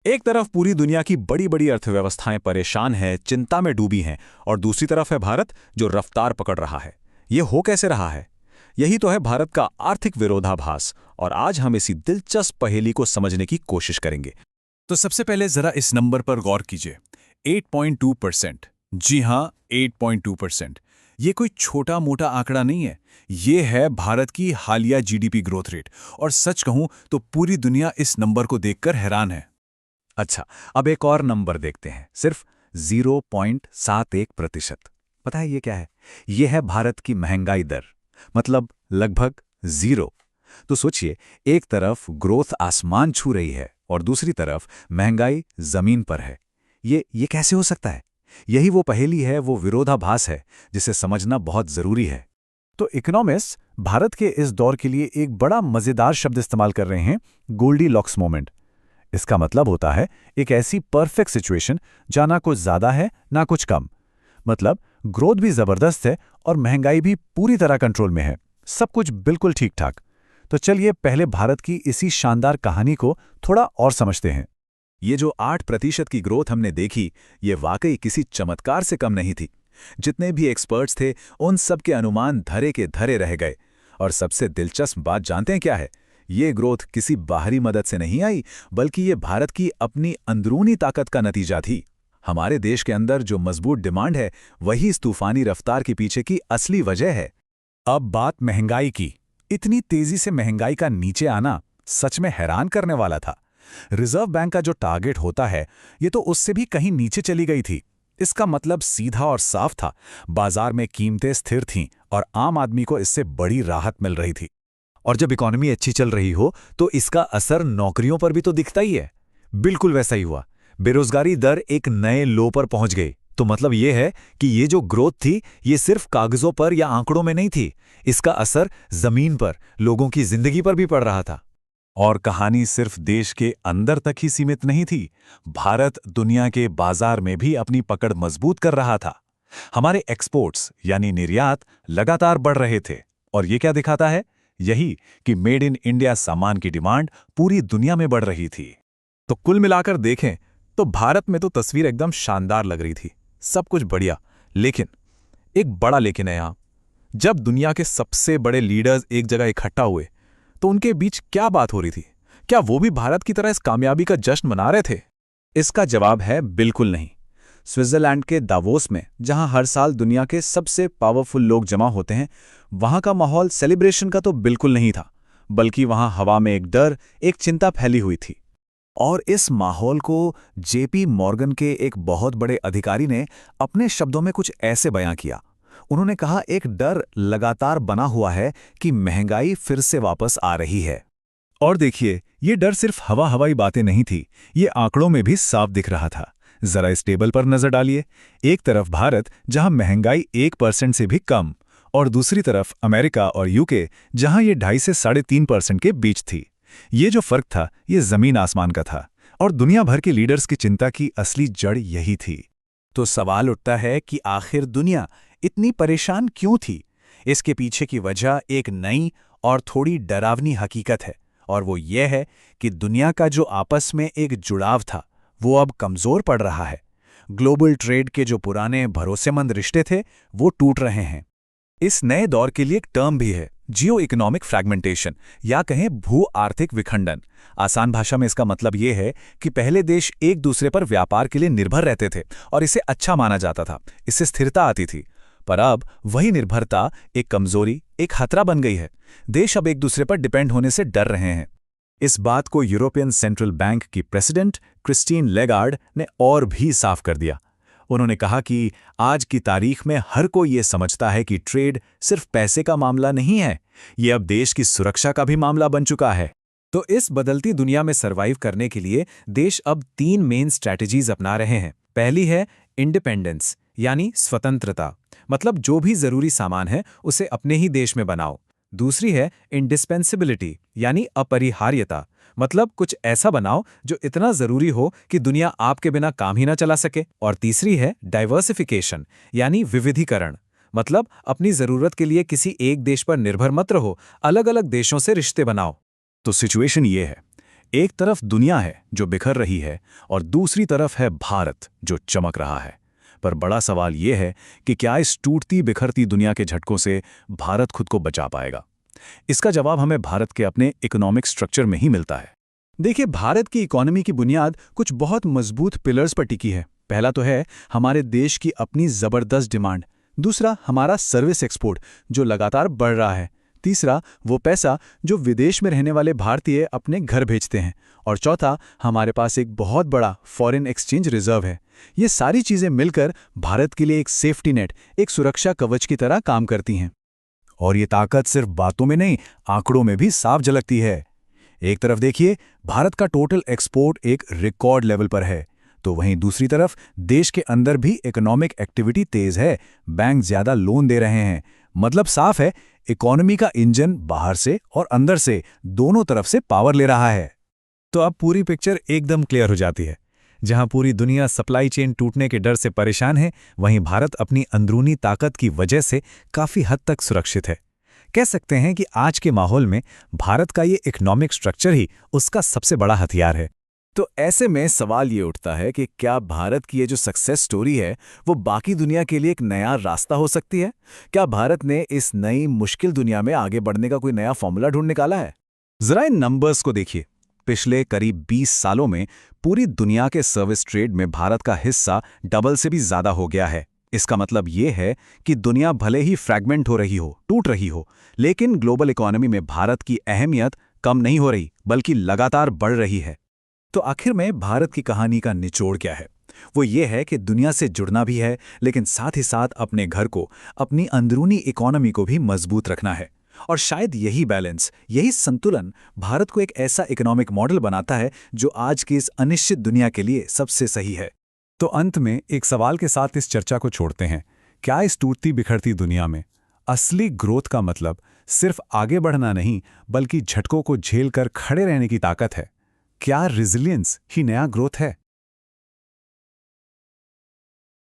एक तरफ पूरी दुनिया की बड़ी बड़ी अर्थव्यवस्थाएं परेशान हैं, चिंता में डूबी हैं, और दूसरी तरफ है भारत जो रफ्तार पकड़ रहा है। ये हो कैसे रहा है? यही तो है भारत का आर्थिक विरोधाभास, और आज हम इसी दिलचस्प पहेली को समझने की कोशिश करेंगे। तो सबसे पहले जरा इस नंबर पर गौर कीजिए। 8.2%। जी हाँ, 8.2%। ये कोई छोटा मोटा आंकड़ा नहीं है। ये है भारत की हालिया जीडीपी ग्रोथ रेट। और सच कहूं तो पूरी दुनिया इस नंबर को देखकर हैरान है। अच्छा, अब एक और नंबर देखते हैं, सिर्फ 0.71%। पता है ये क्या है? ये है भारत की महंगाई दर, मतलब लगभग जीरो। तो सोचिए, एक तरफ ग्रोथ आसमान छू रही है और दूसरी तरफ महंगाई जमीन पर है। ये कैसे हो सकता है? यही वो पहेली है, वो विरोधाभास है जिसे समझना बहुत जरूरी है। तो इकोनॉमिस्ट भारत के इस दौर के लिए एक बड़ा मजेदार शब्द इस्तेमाल कर रहे हैं, गोल्डीलॉक्स मोमेंट। इसका मतलब होता है एक ऐसी परफेक्ट सिचुएशन जहां ना कुछ ज्यादा है ना कुछ कम। मतलब ग्रोथ भी जबरदस्त है और महंगाई भी पूरी तरह कंट्रोल में है। सब कुछ बिल्कुल ठीक ठाक। तो चलिए पहले भारत की इसी शानदार कहानी को थोड़ा और समझते हैं। ये जो 8% की ग्रोथ हमने देखी, ये वाकई किसी चमत्कार से कम नहीं थी। जितने भी एक्सपर्ट्स थे, उन सब के अनुमान धरे के धरे रह गए। और सबसे दिलचस्प बात जानते हैं क्या है? ये ग्रोथ किसी बाहरी मदद से नहीं आई, बल्कि ये भारत की अपनी अंदरूनी ताकत का नतीजा थी। हमारे देश के अंदर जो मजबूत डिमांड है, वही इस तूफानी रफ्तार के पीछे की असली वजह है। अब बात महंगाई की। इतनी तेजी से महंगाई का नीचे आना सच में हैरान करने वाला था। रिजर्व बैंक का जो टारगेट होता है, ये तो उससे भी कहीं नीचे चली गई थी। इसका मतलब सीधा और साफ था, बाजार में कीमतें स्थिर थीं और आम आदमी को इससे बड़ी राहत मिल रही थी। और जब इकॉनमी अच्छी चल रही हो, तो इसका असर नौकरियों पर भी तो दिखता ही है। बिल्कुल वैसा ही हुआ। बेरोजगारी दर एक नए लो पर पहुंच गई। तो मतलब ये है कि ये जो ग्रोथ थी, ये सिर्फ कागजों पर या आंकड़ों में नहीं थी। इसका असर जमीन पर, लोगों की जिंदगी पर भी पड़ रहा था। और कहानी सिर्फ देश के अंदर तक ही सीमित नहीं थी। भारत दुनिया के बाजार में भी अपनी पकड़ मजबूत कर रहा था। हमारे एक्सपोर्ट्स यानी निर्यात लगातार बढ़ रहे थे। और ये क्या दिखाता है? यही कि मेड इन इंडिया सामान की डिमांड पूरी दुनिया में बढ़ रही थी। तो कुल मिलाकर देखें तो भारत में तो तस्वीर एकदम शानदार लग रही थी। सब कुछ बढ़िया। लेकिन एक बड़ा लेकिन है यहां। जब दुनिया के सबसे बड़े लीडर्स एक जगह इकट्ठा हुए, तो उनके बीच क्या बात हो रही थी? क्या वो भी भारत की तरह इस कामयाबी का जश्न मना रहे थे? इसका जवाब है बिल्कुल नहीं। स्विट्जरलैंड के दावोस में, जहां हर साल दुनिया के सबसे पावरफुल लोग जमा होते हैं, वहां का माहौल सेलिब्रेशन का तो बिल्कुल नहीं था, बल्कि वहां हवा में एक डर, एक चिंता फैली हुई थी। और इस माहौल को जेपी मॉर्गन के एक बहुत बड़े अधिकारी ने अपने शब्दों में कुछ ऐसे बयां किया। उन्होंने कहा, एक डर लगातार बना हुआ है कि महंगाई फिर से वापस आ रही है। और देखिए, ये डर सिर्फ हवाई बातें नहीं थी, ये आंकड़ों में भी साफ दिख रहा था। जरा इस टेबल पर नजर डालिए। एक तरफ भारत, जहां महंगाई 1% से भी कम, और दूसरी तरफ अमेरिका और यूके, जहां ये 2.5 से 3.5% के बीच थी। ये जो फर्क था, ये जमीन आसमान का था। और दुनिया भर के लीडर्स की चिंता की असली जड़ यही थी। तो सवाल उठता है कि आखिर दुनिया इतनी परेशान क्यों थी? इसके पीछे की वजह एक नई और थोड़ी डरावनी हकीकत है, और वो ये है कि दुनिया का जो आपस में एक जुड़ाव था, वो अब कमजोर पड़ रहा है। ग्लोबल ट्रेड के जो पुराने भरोसेमंद रिश्ते थे, वो टूट रहे हैं। इस नए दौर के लिए एक टर्म भी है, जियो इकोनॉमिक फ्रैगमेंटेशन, या कहें भू आर्थिक विखंडन। आसान भाषा में इसका मतलब ये है कि पहले देश एक दूसरे पर व्यापार के लिए निर्भर रहते थे और इसे अच्छा माना जाता था, इससे स्थिरता आती थी। पर अब वही निर्भरता एक कमजोरी, एक खतरा बन गई है। देश अब एक दूसरे पर डिपेंड होने से डर रहे हैं। इस बात को यूरोपियन सेंट्रल बैंक की प्रेसिडेंट क्रिस्टीन लेगार्ड ने और भी साफ कर दिया। उन्होंने कहा कि आज की तारीख में हर कोई ये समझता है कि ट्रेड सिर्फ पैसे का मामला नहीं है, ये अब देश की सुरक्षा का भी मामला बन चुका है। तो इस बदलती दुनिया में सर्वाइव करने के लिए देश अब 3 मेन स्ट्रैटेजीज अपना रहे हैं। पहली है इंडिपेंडेंस, यानी स्वतंत्रता, मतलब जो भी जरूरी सामान है उसे अपने ही देश में बनाओ। दूसरी है इंडिस्पेंसिबिलिटी, यानी अपरिहार्यता, मतलब कुछ ऐसा बनाओ जो इतना जरूरी हो कि दुनिया आपके बिना काम ही ना चला सके। और तीसरी है डाइवर्सिफिकेशन, यानी विविधीकरण, मतलब अपनी जरूरत के लिए किसी एक देश पर निर्भर मत रहो, अलग अलग देशों से रिश्ते बनाओ। तो सिचुएशन ये है, एक तरफ दुनिया है जो बिखर रही है और दूसरी तरफ है भारत जो चमक रहा है। पर बड़ा सवाल यह है कि क्या इस टूटती बिखरती दुनिया के झटकों से भारत खुद को बचा पाएगा? इसका जवाब हमें भारत के अपने इकोनॉमिक स्ट्रक्चर में ही मिलता है। देखिए, भारत की इकोनॉमी की बुनियाद कुछ बहुत मजबूत पिलर्स पर टिकी है। पहला तो है हमारे देश की अपनी ज़बरदस्त डिमांड। दूसरा, हमारा सर्विस एक्सपोर्ट जो लगातार बढ़ रहा है। तीसरा, वो पैसा जो विदेश में रहने वाले भारतीय अपने घर भेजते हैं। और चौथा, हमारे पास एक बहुत बड़ा फॉरेन एक्सचेंज रिजर्व है। ये सारी चीज़ें मिलकर भारत के लिए एक सेफ्टी नेट, एक सुरक्षा कवच की तरह काम करती हैं। और ये ताकत सिर्फ बातों में नहीं, आंकड़ों में भी साफ झलकती है। एक तरफ देखिए, भारत का टोटल एक्सपोर्ट एक रिकॉर्ड लेवल पर है, तो वहीं दूसरी तरफ देश के अंदर भी इकोनॉमिक एक्टिविटी तेज है। बैंक ज्यादा लोन दे रहे हैं। मतलब साफ है, इकोनॉमी का इंजन बाहर से और अंदर से दोनों तरफ से पावर ले रहा है। तो अब पूरी पिक्चर एकदम क्लियर हो जाती है। जहां पूरी दुनिया सप्लाई चेन टूटने के डर से परेशान है, वहीं भारत अपनी अंदरूनी ताकत की वजह से काफी हद तक सुरक्षित है। कह सकते हैं कि आज के माहौल में भारत का ये इकोनॉमिक स्ट्रक्चर ही उसका सबसे बड़ा हथियार है। तो ऐसे में सवाल ये उठता है कि क्या भारत की ये जो सक्सेस स्टोरी है वो बाकी दुनिया के लिए एक नया रास्ता हो सकती है? क्या भारत ने इस नई मुश्किल दुनिया में आगे बढ़ने का कोई नया फॉर्मूला ढूंढ निकाला है? जरा इन नंबर्स को देखिए। पिछले करीब 20 सालों में पूरी दुनिया के सर्विस ट्रेड में भारत का हिस्सा डबल से भी ज्यादा हो गया है। इसका मतलब ये है कि दुनिया भले ही फ्रैगमेंट हो रही हो, टूट रही हो, लेकिन ग्लोबल इकोनॉमी में भारत की अहमियत कम नहीं हो रही, बल्कि लगातार बढ़ रही है। तो आखिर में भारत की कहानी का निचोड़ क्या है? वो ये है कि दुनिया से जुड़ना भी है, लेकिन साथ ही साथ अपने घर को, अपनी अंदरूनी इकोनॉमी को भी मजबूत रखना है। और शायद यही बैलेंस, यही संतुलन भारत को एक ऐसा इकोनॉमिक मॉडल बनाता है जो आज की इस अनिश्चित दुनिया के लिए सबसे सही है। तो अंत में एक सवाल के साथ इस चर्चा को छोड़ते हैं। क्या इस टूटती बिखरती दुनिया में असली ग्रोथ का मतलब सिर्फ आगे बढ़ना नहीं, बल्कि झटकों को झेलकर खड़े रहने की ताकत है? क्या रेजिलियंस ही नया ग्रोथ है?